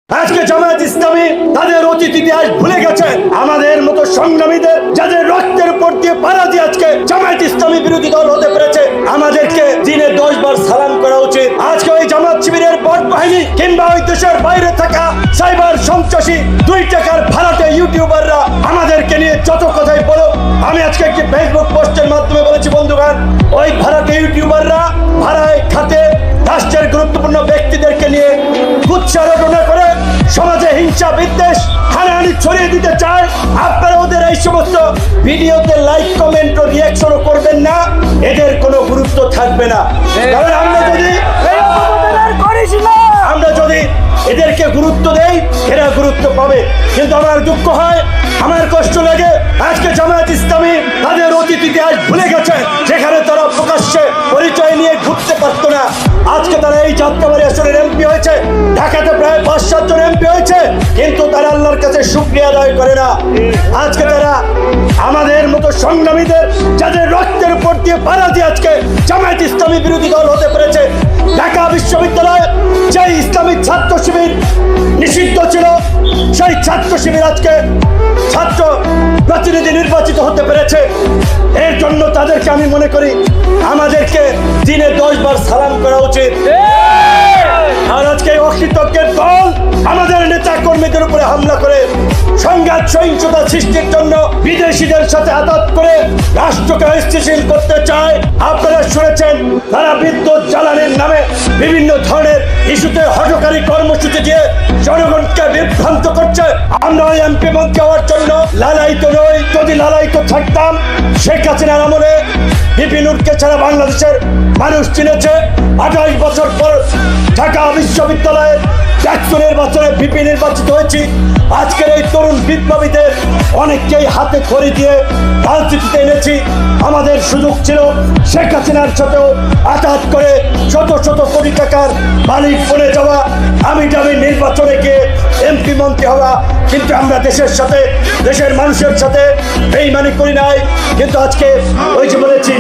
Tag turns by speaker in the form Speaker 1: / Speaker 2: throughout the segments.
Speaker 1: আজকে জামায়াত ইসলামী তাদের অতীত ইতিহাস ভুলে গেছেন। আমাদের মতো সংগ্রামীদের যাদের রক্তের উপর দিয়ে পাড়া দিয়ে আজকে জামায়াত ইসলামী বিরোধী দল হতে পেরেছে, আমাদেরকে দিনে 10 বার সালাম করা উচিত। আজকে ওই জামাত শিবিরের বট বাহিনী কিংবা ওই দেশের বাইরে থাকা সাইবার সন্ত্রাসী 2 টাকার ভাড়াটে ইউটিউবাররা আমাদেরকে নিয়ে যত কথাই বলো, আমি আজকে একটি ফেসবুক পোস্টের মাধ্যমে বলেছি, বন্ধুগণ, ওই ভাড়াটে ইউটিউবাররা ভাড়ায় খাতে রাষ্ট্রের গুরুত্বপূর্ণ ব্যক্তিদেরকে নিয়ে কুৎসারোপণা করে সমাজে হিংসা বিদ্বেষ হানাহানি ছড়িয়ে দিতে চায়। আপনারা ওদের এই সমস্ত ভিডিওতে লাইক কমেন্ট ও রিয়াকশনও করবেন না, এদের কোনো গুরুত্ব থাকবে না। কারণ আমরা যদি এদেরকে গুরুত্ব দেই, এরা গুরুত্ব পাবে। কিন্তু আমার দুঃখ হয়, আমার কষ্ট লাগে, আজকে জামায়াত ইসলামী তাদের অতীত ইতিহাস ভুলে গেছে। যেখানে তারা প্রকাশ্যে পরিচয় নিয়ে ঘুরতে পারতো না, আজকে তারা এই যাত্রাবাড়ি আসনের এমপি হয়েছে, ঢাকাতে প্রায় 5-7 জন এমপি হয়েছে, কিন্তু তারা আল্লাহর কাছে শুকরিয়া আদায় করে না। আজকে তারা আমাদের মতো সংগ্রামীদের যাদের রক্তের উপর দিয়ে পাড়া দিয়ে আজকে জামায়াত ইসলামী বিরোধী দল হতে পেরেছে। ঢাকা বিশ্ববিদ্যালয়ে যে ইসলামী ছাত্র শিবির নিষিদ্ধ ছিল, সেই ছাত্র শিবির আজকে ছাত্র প্রতিনিধি নির্বাচিত হতে পেরেছে। এর জন্য তাদেরকে আমি মনে করি আমাদেরকে দিনে 10 বার সালাম করা উচিত। আর আজকে অকৃতজ্ঞের দল আমাদের নেতা কর্মীদের উপরে হামলা করে সংঘাত সহিংসতা সৃষ্টির জন্য বিদেশিদের সাথে আঘাত করে রাষ্ট্রকে অস্থিতিশীল করতে চায়। আপনারা শুনেছেন, তারা বিদ্যুৎ জ্বালানির নামে বিভিন্ন ধরনের ইস্যুতে হঠকারী কর্মসূচি দিয়ে জনগণকে বিভ্রান্ত করছে। আমরা ওই এমপি মন্ত্রী হওয়ার জন্য লালায়িত নই। যদি লালায়িত থাকতাম, শেখ হাসিনার আমলে বিপিনুরকে ছাড়া বাংলাদেশের মানুষ চিনেছে। 28 বছর পর ঢাকা বিশ্ববিদ্যালয়ের ডাকসু নির্বাচনে ভিপি নির্বাচিত হয়েছি। আজকের এই তরুণ বিপ্লবীদের অনেককেই হাতে খড়ি দিয়ে রাজনীতিতে এনেছি। আমাদের সুযোগ ছিল শেখ হাসিনার সাথেও আঘাত করে শত শত কোটি টাকার মালিক বনে যাওয়া, আমি নির্বাচনে গিয়ে এমপি মন্ত্রী হওয়া, কিন্তু আমরা দেশের সাথে দেশের মানুষের সাথে বেইমানি করি নাই। কিন্তু আজকে ওই যে বলেছি,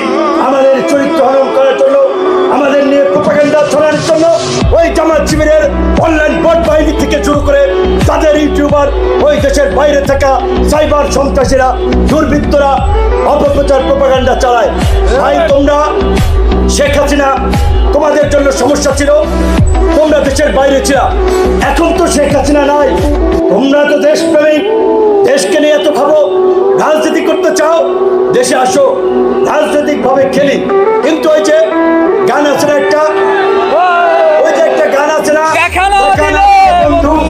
Speaker 1: আমাদের চরিত্র হরণ করার জন্য, আমাদের নিয়ে প্রোপাগান্ডা ছড়ানোর জন্য ওই জামাত শিবিরের অনলাইন বট বাহিনী থেকে শুরু করে তাদের ইউটিউবার, ওই দেশের বাইরে থাকা সাইবার সন্ত্রাসীরা, দুর্বৃত্তরা অপপ্রচার প্রোপাগান্ডা চালায়। ভাই, তোমরা শেখ হাসিনা তোমাদের জন্য সমস্যা ছিল, তোমরা দেশের বাইরে ছিল। এখন তো শেখ হাসিনা নাই, তোমরা তো দেশপ্রেমিক, দেশকে নিয়ে এত ভাবো, রাজনীতি করতে চাও, দেশে আসো, রাজনৈতিকভাবে খেলি।